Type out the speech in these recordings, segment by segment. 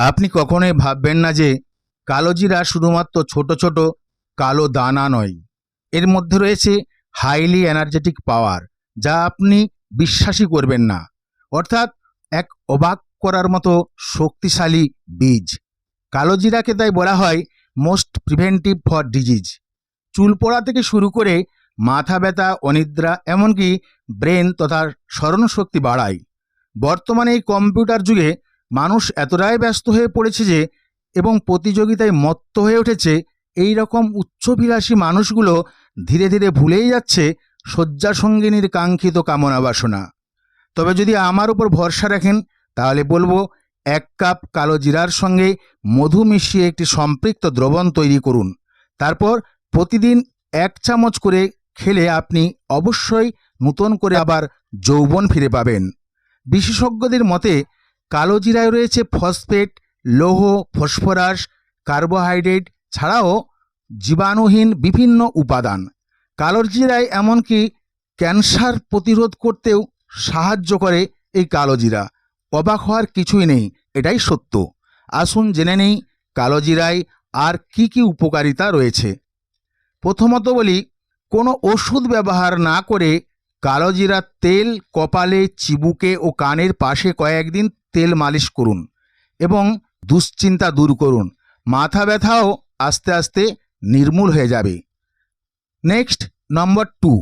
আপনি কখনোই ভাববেন না যে কালো জিরা শুধুমাত্র ছোট ছোট কালো দানা নয়, এর মধ্যে রয়েছে হাইলি এনার্জেটিক পাওয়ার, যা আপনি বিশ্বাসই করবেন না। অর্থাৎ এক অবাক করার মতো শক্তিশালী বীজ। কালো জিরাকে তাই বলা হয় মোস্ট প্রিভেন্টিভ ফর ডিজিজ। চুল পড়া থেকে শুরু করে মাথা ব্যথা, অনিদ্রা, এমনকি ব্রেন তথা স্মরণশক্তি বাড়ায়। বর্তমানে এই কম্পিউটার যুগে মানুষ এতটাই ব্যস্ত হয়ে পড়েছে যে এবং প্রতিযোগিতায় মত্ত হয়ে উঠেছে, এই রকম উচ্চভিলাষী মানুষগুলো ধীরে ধীরে ভুলেই যাচ্ছে শয্যা সঙ্গিনীর কাঙ্ক্ষিত কামনা বাসনা। তবে যদি আমার উপর ভরসা রাখেন তাহলে বলবো, 1 কাপ কালো জিরার সঙ্গে মধু মিশিয়ে একটি সম্পৃক্ত দ্রবণ তৈরি করুন। তারপর প্রতিদিন 1 চামচ করে খেলে আপনি অবশ্যই নতুন করে আবার যৌবন ফিরে পাবেন। বিশেষজ্ঞদের মতে কালো জিরায় রয়েছে ফসফেট, লৌহ, ফসফরাস, কার্বোহাইড্রেট ছাড়াও জীবাণুহীন বিভিন্ন উপাদান। কালো জিরায় এমনকি ক্যান্সার প্রতিরোধ করতেও সাহায্য করে এই কালো জিরা। অবাক হওয়ার কিছুই নেই, এটাই সত্য। আসুন জেনে নেই কালো জিরায় আর কি কি উপকারিতা রয়েছে। প্রথমত বলি, কোনো ওষুধ ব্যবহার না করে কালো জিরার তেল কপালে, চিবুকে ও কানের পাশে কয়েকদিন তেল মালিশ করুন এবং দুশ্চিন্তা দূর করুন। মাথা ব্যথাও আস্তে আস্তে নির্মূল হয়ে যাবে। নেক্সট, নম্বর 2,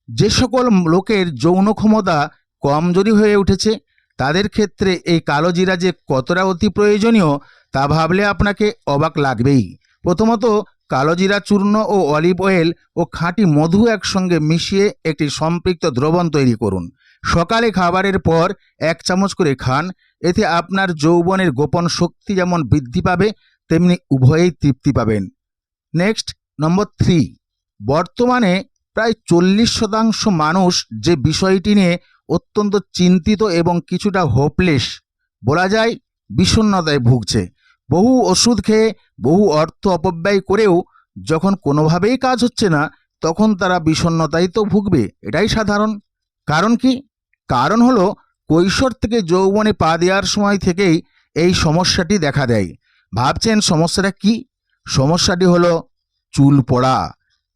যে সকল লোকের যৌন ক্ষমতা কমজোরি হয়ে উঠেছে তাদের ক্ষেত্রে এই কালো জিরা যে কতটা অতি প্রয়োজনীয় তা ভাবলে আপনাকে অবাক লাগবেই। প্রথমত, কালো জিরা চূর্ণ ও অলিভ অয়েল ও খাঁটি মধু একসঙ্গে মিশিয়ে একটি সম্পৃক্ত দ্রবণ তৈরি করুন। সকালে খাবারের পর 1 চামচ করে খান। এতে আপনার যৌবনের গোপন শক্তি যেমন বৃদ্ধি পাবে, তেমনি উভয়েই তৃপ্তি পাবেন। নেক্সট, নম্বর 3, বর্তমানে প্রায় 40% মানুষ যে বিষয়টি নিয়ে অত্যন্ত চিন্তিত এবং কিছুটা হোপলেস, বলা যায় বিষণ্ণতায় ভুগছে। বহু ওষুধ খেয়ে বহু অর্থ অপব্যয় করেও যখন কোনোভাবেই কাজ হচ্ছে না, তখন তারা বিষণ্ণতায় তো ভুগবে, এটাই সাধারণ। কারণ কি? কারণ হলো কৈশোর থেকে যৌবনে পা দেওয়ার সময় থেকেই এই সমস্যাটি দেখা দেয়। ভাবছেন সমস্যাটা কি? সমস্যাটি হলো চুল পড়া।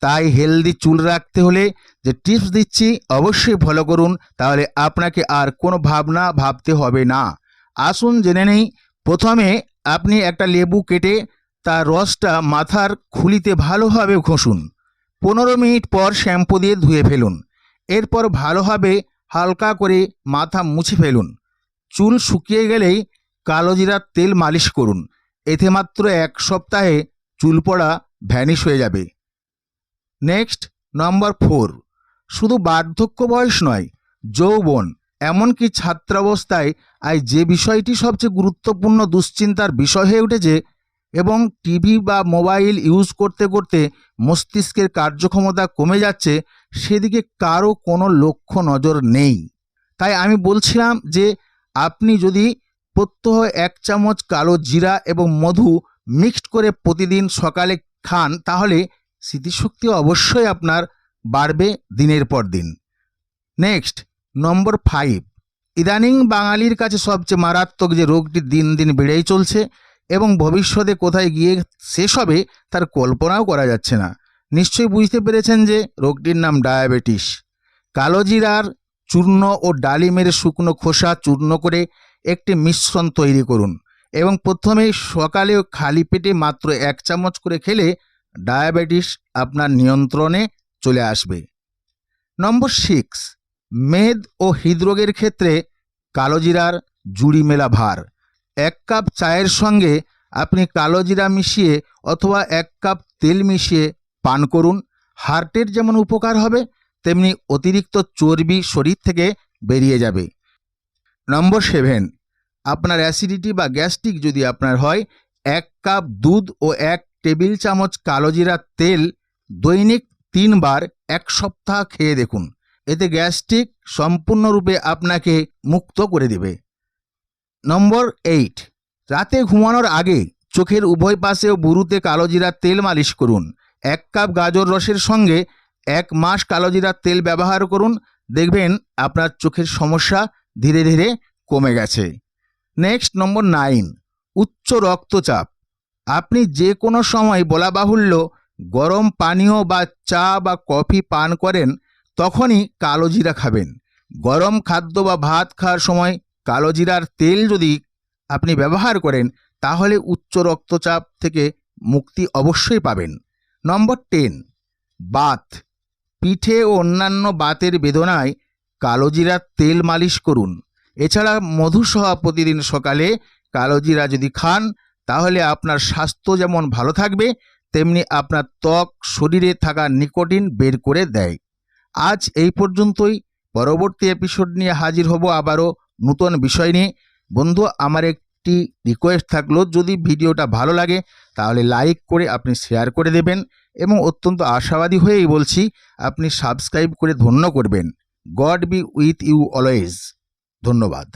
তাই হেলদি চুল রাখতে হলে যে টিপস দিচ্ছি অবশ্যই ফলো করুন, তাহলে আপনাকে আর কোনো ভাবনা ভাবতে হবে না। আসুন জেনে নেই। প্রথমে আপনি একটা লেবু কেটে তার রসটা মাথার খুলিতে ভালোভাবে ঘষুন। 15 মিনিট পর শ্যাম্পু দিয়ে ধুয়ে ফেলুন। এরপর ভালোভাবে হালকা করে মাথা মুছে ফেলুন। চুল শুকিয়ে গেলেই কালো জিরার তেল মালিশ করুন। এতে মাত্র 1 সপ্তাহে চুল পড়া ভ্যানিশ হয়ে যাবে। নেক্সট, নম্বর 4, শুধু বার্ধক্য বয়স নয়, যৌবন, এমনকি ছাত্রাবস্থায় আজ যে বিষয়টি সবচেয়ে গুরুত্বপূর্ণ দুশ্চিন্তার বিষয় হয়ে উঠেছে এবং টিভি বা মোবাইল ইউজ করতে করতে মস্তিষ্কের কার্যক্ষমতা কমে যাচ্ছে, সেদিকে কারো কোনো লক্ষ্য নজর নেই। তাই আমি বলছিলাম যে আপনি যদি প্রত্যহ 1 চামচ কালো জিরা এবং মধু মিক্সড করে প্রতিদিন সকালে খান, তাহলে স্মৃতিশক্তি অবশ্যই আপনার বাড়বে দিনের পর দিন। নেক্সট, নম্বর 5, ইদানিং বাঙালির কাছে সবচেয়ে মারাত্মক যে রোগটি দিন দিন বেড়েই চলছে এবং ভবিষ্যতে কোথায় গিয়ে শেষ হবে তার কল্পনাও করা যাচ্ছে না। নিশ্চয়ই বুঝতে পেরেছেন যে রোগটির নাম ডায়াবেটিস। কালো জিরার চূর্ণ ও ডালিমের শুকনো খোসা চূর্ণ করে একটি মিশ্রণ তৈরি করুন এবং প্রথমে সকালে খালি পেটে মাত্র 1 চামচ করে খেলে ডায়াবেটিস আপনার নিয়ন্ত্রণে চলে আসবে। নম্বর 6, মেদ ও হৃদরোগের ক্ষেত্রে কালো জিরার জুড়ি মেলা ভার। 1 কাপ চায়ের সঙ্গে আপনি কালো জিরা মিশিয়ে অথবা 1 কাপ তেল মিশিয়ে পান করুন। হার্টের যেমন উপকার হবে, তেমনি অতিরিক্ত চর্বি শরীর থেকে বেরিয়ে যাবে। নম্বর 7, আপনার অ্যাসিডিটি বা গ্যাস্ট্রিক যদি আপনার হয়, 1 কাপ দুধ ও 1 টেবিল চামচ কালো জিরার তেল দৈনিক 3 বার 1 সপ্তাহ খেয়ে দেখুন। এতে গ্যাস্ট্রিক সম্পূর্ণরূপে আপনাকে মুক্ত করে দেবে। নম্বর 8, রাতে ঘুমানোর আগে চোখের উভয় পাশে ও বুরুতে কালো জিরার তেল মালিশ করুন। 1 কাপ গাজর রসের সঙ্গে 1 মাস কালো জিরার তেল ব্যবহার করুন, দেখবেন আপনার চোখের সমস্যা ধীরে ধীরে কমে গেছে। নেক্সট, নম্বর 9, উচ্চ রক্তচাপ। আপনি যে কোনো সময় বলা বাহুল্য গরম পানীয় বা চা বা কফি পান করেন তখনই কালোজিরা খাবেন। গরম খাদ্য বা ভাত খাওয়ার সময় কালোজিরার তেল যদি আপনি ব্যবহার করেন তাহলে উচ্চ রক্তচাপ থেকে মুক্তি অবশ্যই পাবেন। নম্বর 10, বাত। পিঠে ও অন্যান্য বাতের বেদনায় কালোজিরার তেল মালিশ করুন। এছাড়া মধুসহ প্রতিদিন সকালে কালোজিরা যদি খান তাহলে আপনার স্বাস্থ্য যেমন ভালো থাকবে তেমনি আপনার ত্বক শরীরে থাকা নিকোটিন বের করে দেয়। আজ এই পর্যন্তই। পরবর্তী এপিসোড নিয়ে হাজির হব আবারও নতুন বিষয় নিয়ে। বন্ধু, আমার একটি রিকোয়েস্ট থাকলো, যদি ভিডিওটা ভালো লাগে তাহলে লাইক করে আপনি শেয়ার করে দেবেন এবং অত্যন্ত আশাবাদী হয়েই বলছি আপনি সাবস্ক্রাইব করে ধন্য করবেন। God be with you always. ধন্যবাদ।